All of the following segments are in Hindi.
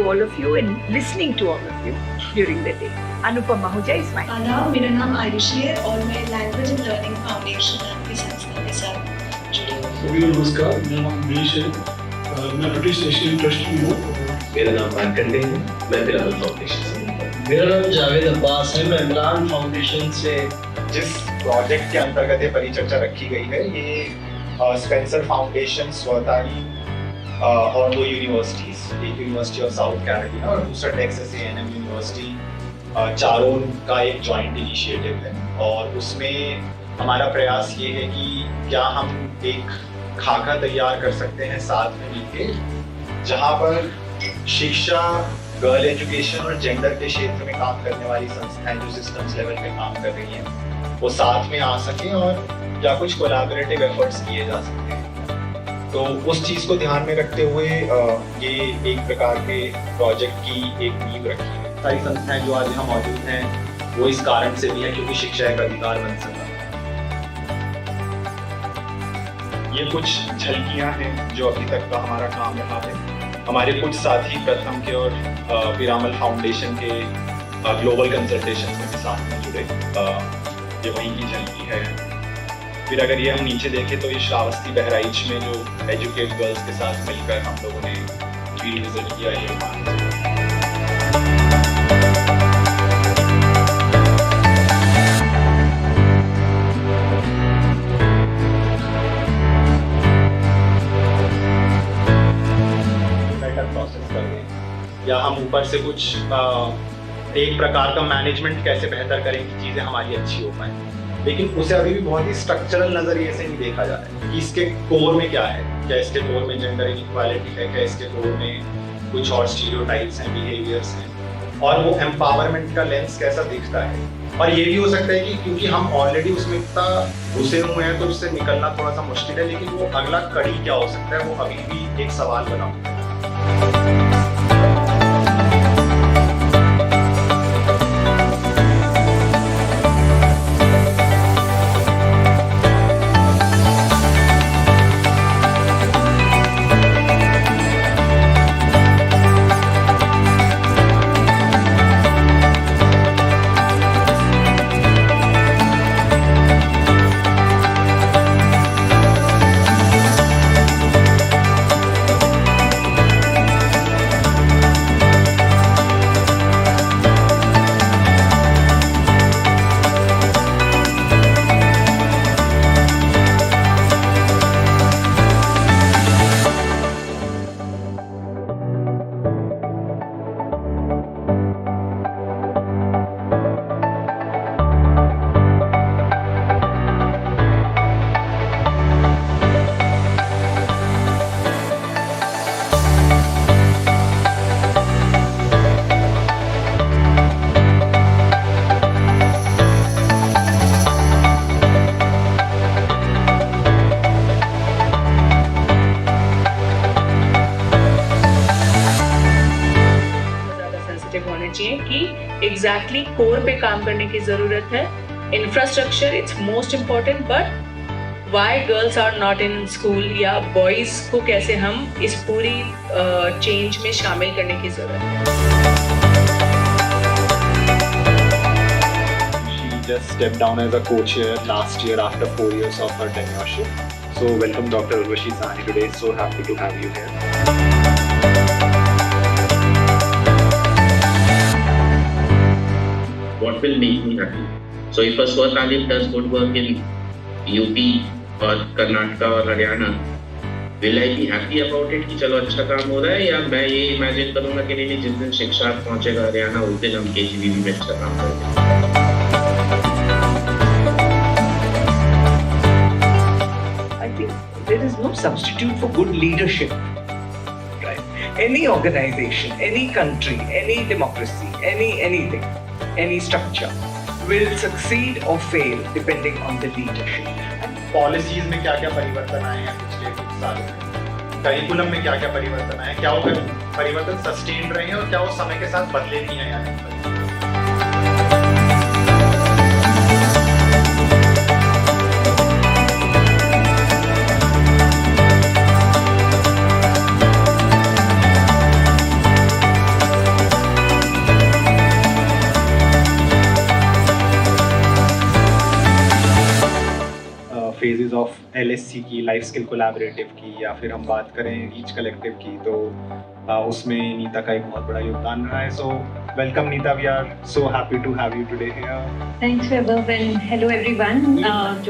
all of you and listening to all of you during the day. Anupam Mahuja is my name. मेरा नाम आयुषी है और मैं लैंग्वेज एंड लर्निंग फाउंडेशन की संस्था के साथ जुड़ी हूँ। सभी को नमस्कार, मेरा नाम मनीष है, मैं ब्रिटिश एशियन ट्रस्ट में हूँ। मेरा नाम मार्कंडे है, मैं पिरामल फाउंडेशन से हूँ। मेरा नाम जावेद अब्बास है, मैं इमरान फाउंडेशन से। जिस प्रोजेक्ट के अंतर्गत ये परिचर्चा रखी गई है, ये स्पेंसर फाउंडेशन, स्वतानी और दो यूनिवर्सिटीज, एक यूनिवर्सिटी ऑफ साउथ कैरोलिना और दूसरा टेक्सास A&M यूनिवर्सिटी, चारों का एक जॉइंट इनिशिएटिव है। और उसमें हमारा प्रयास ये है कि क्या हम एक खाका तैयार कर सकते हैं साथ में मिलके, जहाँ पर शिक्षा, गर्ल एजुकेशन और जेंडर के क्षेत्र में काम करने वाली संस्थाएं जो सिस्टम्स लेवल पे काम कर रही हैं वो साथ में आ सकें और या कुछ कोलैबोरेटिव एफर्ट्स किए जा सकते हैं। तो उस चीज़ को ध्यान में रखते हुए ये एक प्रकार के प्रोजेक्ट की एक नींव रखी है। सारी संस्थाएं जो आज यहाँ मौजूद हैं वो इस कारण से भी है क्योंकि शिक्षा एक अधिकार बन सका। ये कुछ झलकियाँ हैं जो अभी तक का हमारा काम रहा है। हमारे कुछ साथी प्रथम के और पिरामल फाउंडेशन के ग्लोबल कंसल्टेशन में भी साथ में जुड़े, ये वहीं की झलकी है। फिर अगर ये हम नीचे देखें तो ये श्रावस्ती बहराइच में जो एजुकेट गर्ल्स के साथ मिलकर हम लोगों ने फील्ड विजिट किया, ये प्रोसेस कर दें या हम ऊपर से कुछ एक प्रकार का मैनेजमेंट कैसे बेहतर करें कि चीज़ें हमारी अच्छी हो पाए, लेकिन उसे अभी भी बहुत ही स्ट्रक्चरल नजरिए से नहीं देखा जा रहा है कि इसके कोर में क्या है। क्या इसके कोर में जेंडर इनइक्वालिटी है, क्या इसके कोर में कुछ और स्टीरियोटाइप्स हैं, बिहेवियर्स हैं, और वो एम्पावरमेंट का लेंस कैसा दिखता है। और ये भी हो सकता है कि क्योंकि हम ऑलरेडी उसमें इतना घुसे हुए हैं तो उससे निकलना थोड़ा सा मुश्किल है, लेकिन वो अगला कड़ी क्या हो सकता है वो अभी भी एक सवाल बना हुआ है। चाहिए कि एग्जैक्टली कोर पे काम करने की जरूरत है। Infrastructure it's most important, but why girls are not in school या बॉयज को कैसे हम इस पूरी चेंज में शामिल करने की जरूरत है। She just stepped down as a co-chair last year after 4 years of her tenureship. So welcome Dr. Urvashi Sahni today. So happy to have you here. What will make me happy? So if a Swatalim does good work in UP और कर्नाटका और Haryana, will I be happy about it कि चलो अच्छा काम हो रहा है, या मैं ये इमेजिन करूँगा कि नहीं जिस दिन शिक्षा पहुँचेगा हरियाणा उस दिन हम KGBV में अच्छा काम करेंगे। I think there is no substitute for good leadership. Right? Any organization, any country, any democracy, anything, any structure will succeed or fail depending on the leadership. Policies में क्या क्या परिवर्तन आए हैं पिछले कुछ सालों में, करिकुलम में क्या क्या परिवर्तन आए हैं, क्या वो परिवर्तन सस्टेन रहे हैं और क्या वो समय के साथ बदले भी हैं या नहीं। ऑफ LSC की, लाइफ स्किल कोलैबोरेटिव की, या फिर हम बात करें रीच कलेक्टिव की, तो उसमें नीता का एक बहुत बड़ा योगदान रहा है. So welcome Nita, we are so happy to have you today here. Thanks Vaibhav and hello everyone.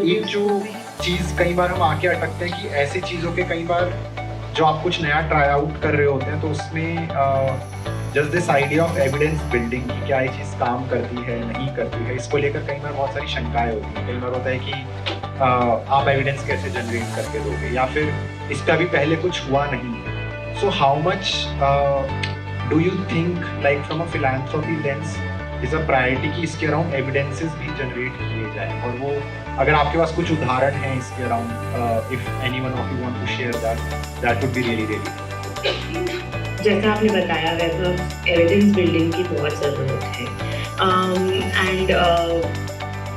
एक जो चीज़ कई बार हम आके अटकते हैं कि ऐसी चीज़ों के कई बार जो आप कुछ नया ट्राई आउट कर रहे होते हैं, तो उसमें just this idea of evidence building की, क्या ये चीज़ काम करती है नहीं करती है, इसको लेकर कई बार बहुत सारी शंकाएं होती हैं. कई बार होता है कि आप एविडेंस कैसे जनरेट करके दोगे, या फिर इस पर अभी पहले कुछ हुआ नहीं. So how much do you think like from a philanthropy lens is a priority कि इसके अराउंड एविडेंसेस भी जनरेट किए जाए, और वो अगर आपके पास कुछ उदाहरण हैं इसके around, if anyone of you want to share that would be really really. जैसा आपने बताया वैभव, एविडेंस बिल्डिंग की बहुत ज़रूरत है.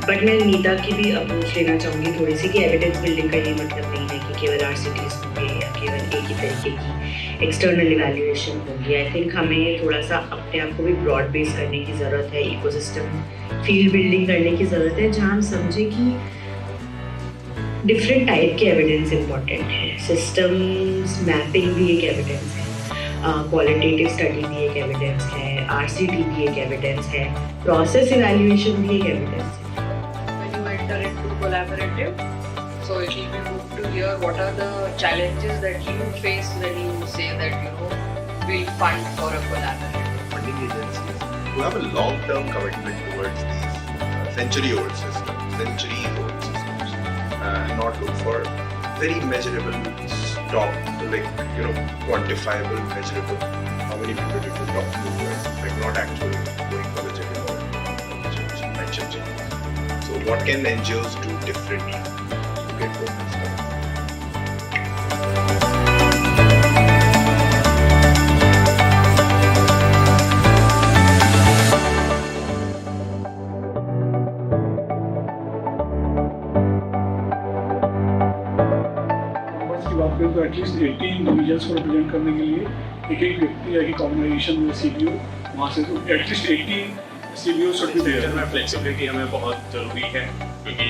बट मैं नीता की भी अप्रोच लेना चाहूँगी थोड़ी सी, कि एविडेंस बिल्डिंग का ये मतलब नहीं है कि केवल RCTs होंगे या केवल एक ही तरीके की एक्सटर्नल इवैल्यूएशन होगी. आई थिंक हमें थोड़ा सा अपने आप को भी ब्रॉड बेस करने की ज़रूरत है, इकोसिस्टम फील्ड बिल्डिंग करने की ज़रूरत है, जहाँ हम समझें कि डिफरेंट टाइप के एविडेंस इम्पॉर्टेंट है. सिस्टम्स मैपिंग भी एक एविडेंस है, क्वालिटेटिव स्टडी भी एक एविडेंस है, RCT भी एक एविडेंस है, प्रोसेस इवैल्यूएशन भी एक एविडेंस है. When you enter into collaborative, so it will be good to hear what are the challenges that you face when you say that we'll fund for a collaborative. Funding agencies who have a long-term commitment towards these century-old systems, and not look for very measurable, quantifiable, measurable. How many people did you talk to? Like not actually going for the gym or mention gym. So what can NGOs do differently to get focused on? बात करें तो एटलीस्ट 18 डिवीजन्स को रिप्रेजेंट करने के लिए एक व्यक्ति या एक ऑर्गेनाइजेशन में CBO, वहाँ से तो at least 18 CBO should be there. में फ्लेक्सिबिलिटी हमें बहुत ज़रूरी है, क्योंकि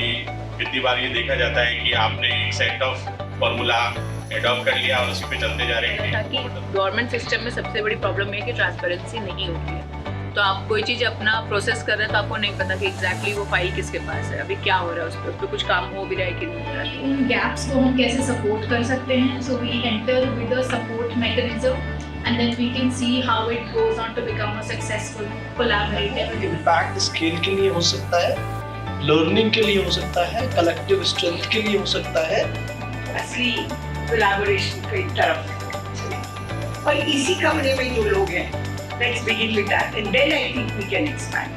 कितनी बार ये देखा जाता है कि आपने एक सेट ऑफ फॉर्मूला एडॉप्ट कर लिया और उसी पे चलते जा रहे हैं. ताकि गवर्नमेंट सिस्टम में सबसे बड़ी प्रॉब्लम है कि ट्रांसपेरेंसी नहीं होती है. तो आप कोई चीज़ अपना प्रोसेस कर रहे हैं तो आपको नहीं पता कि एग्जैक्टली वो फाइल किसके पास है, अभी क्या हो रहा है, उस पर कुछ काम हो भी रहा है कि नहीं हो रहा है. उन गैप्स को हम कैसे सपोर्ट कर सकते हैं. So we enter with a support mechanism and then we can see how it goes on to become a successful collaborative. Impact scale के लिए हो सकता है, लर्निंग के लिए हो सकता है, कलेक्टिव स्ट्रेंथ के लिए हो सकता है, असली कोलैबोरेशन की तरफ. और इसी कमरे में जो लोग हैं, let's begin with that and then I think we can expand.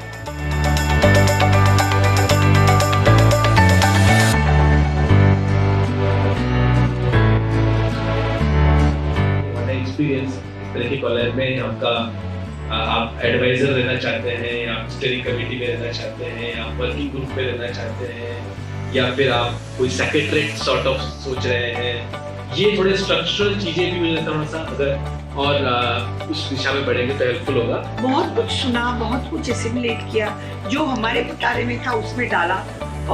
हमारा एक्सपीरियंस इस तरह के कॉलेज में आपका आप एडवाइजर रहना चाहते हैं, आप स्टीयरिंग कमेटी में रहना चाहते हैं, आप वर्किंग ग्रुप में रहना चाहते हैं, या फिर आप कोई सेक्रेटरीट सॉर्ट ऑफ सोच रहे हैं, ये थोड़े स्ट्रक्चरल चीजें भी मुझे थोड़ा सा अगर और उस दिशा में बढ़ेंगे तो हेल्पफुल होगा. बहुत कुछ सुना, बहुत कुछ एसिमुलेट किया, जो हमारे पिटारे में था उसमें डाला,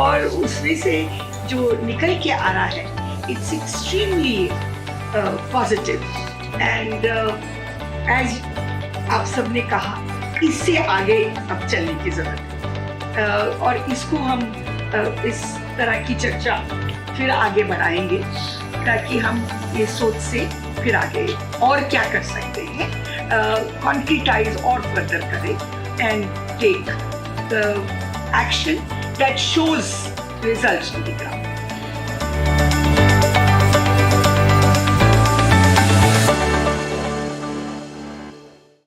और उसमें से जो निकल के आ रहा है it's extremely positive. And as आप सबने कहा, इससे आगे अब चलने की जरूरत है, और इसको हम इस तरह की चर्चा फिर आगे बढ़ाएंगे ताकि हम ये सोच से फिर आगे और क्या कर सकते हैं, कॉन्क्रीटाइज और फर्दर करें and take the action that shows results to the ground.